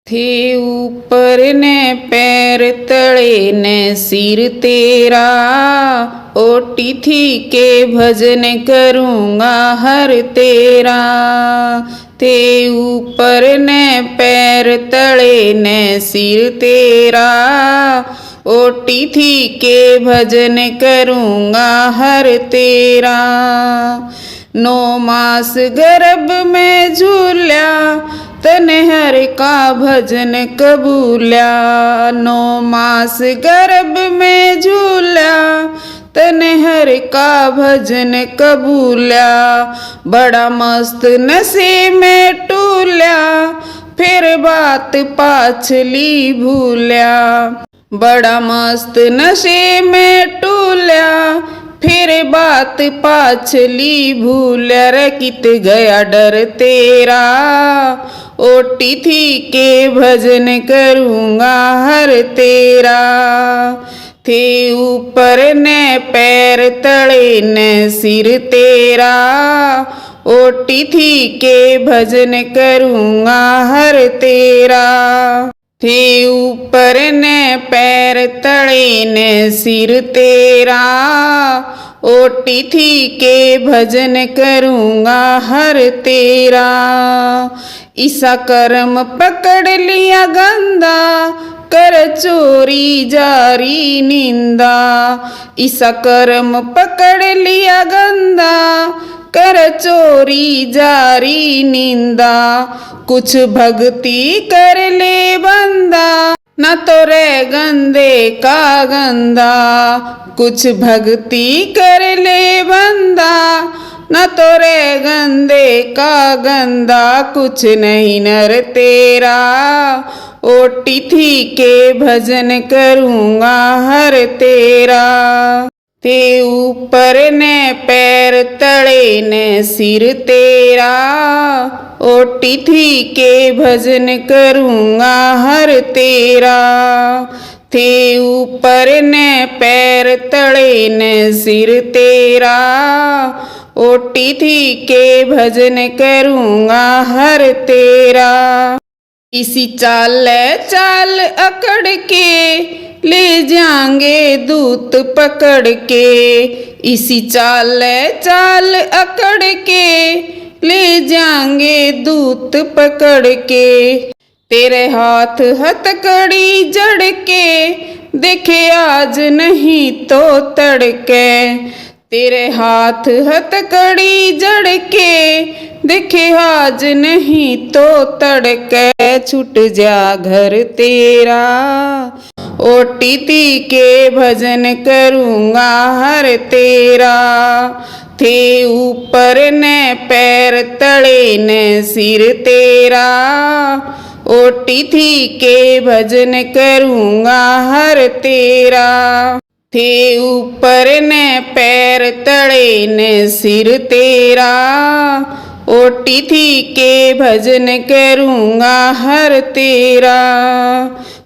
थे ऊपर ने पैर तले ने सिर तेरा, ओटी थी के भजन करूँगा हर तेरा। थे ऊपर ने पैर तले ने सिर तेरा, ओटी थी के भजन करूँगा हर तेरा। 9 मास गर्भ में झूल्या, तने हर का भजन कबूल्या। 9 मास गर्भ में झूल्या, तने हर का भजन कबूल्या। बड़ा मस्त नशे में टूल्या, फिर बात पाछली भूल्या। बड़ा मस्त नशे में टूल्या, फिर बात पाछली भूल्या। रे कित गया डर तेरा, ओटी थी के भजन करूँगा हर तेरा। थे ऊपर ने पैर तले ने सिर तेरा, ओटी थी के भजन करूँगा हर तेरा। थे ऊपर ने पैर तले ने सिर तेरा, ओटी थी के भजन करूँगा हर तेरा। ईसा कर्म पकड़ लिया गंदा, कर चोरी जारी निंदा। ईसा कर्म पकड़ लिया गंदा, कर चोरी जारी निंदा। कुछ भक्ति कर ले बंदा, न तो रे गंदे का गंदा। कुछ भक्ति कर ले बंदा, न तो रे गंदे का गंदा। कुछ नहीं नर तेरा, ओटी थी के भजन करूँगा हर तेरा। थे ऊपर ने पैर तले ने सिर तेरा, ओटी थी के भजन करूँगा हर तेरा। थे ऊपर ने पैर तले ने सिर तेरा, ओटी थी के भजन करूँगा हर तेरा। इसी चाल चाल अकड़ के ले जाएंगे दूत पकड़ के। इसी चाल चाल अकड़ के ले जाएंगे दूत पकड़ के। तेरे हाथ हथकड़ी जड़ के, देखे आज नहीं तो तड़के। तेरे हाथ हथकड़ी जड़ के, देखे आज नहीं तो तड़के। छूट जा घर तेरा, ओटी थी के भजन करूँगा हर तेरा। थे ऊपर ने पैर तले ने सिर तेरा, ओटी थी के भजन करूँगा हर तेरा। थे ऊपर ने पैर तले ने सिर तेरा, ओटी थी के भजन करूँगा हर तेरा।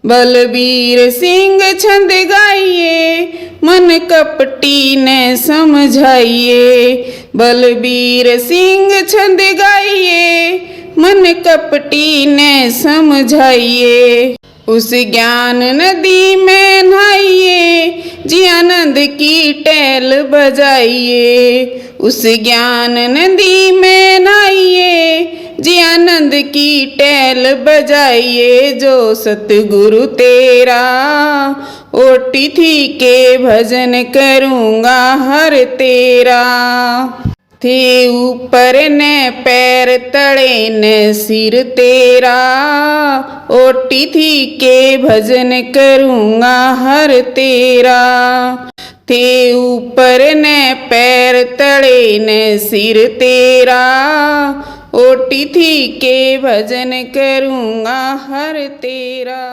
बलबीर सिंह छंद गाइए, मन कपटी ने समझाइए। बलबीर सिंह छंद गाइए, मन कपटी ने समझाइए। उस ज्ञान नदी में नहाइए, जी आनंद की टैल बजाइए। उस ज्ञान नदी में नहाइए, जी आनंद की टैल बजाइए। जो सतगुरु तेरा, ओटी थी के भजन करूँगा हर तेरा। थे ऊपर ने पैर तले ने सिर तेरा, ओटी थी के भजन करूँगा हर तेरा। थे ऊपर ने पैर तले ने सिर तेरा, ओटी थी के भजन करूँगा हर तेरा।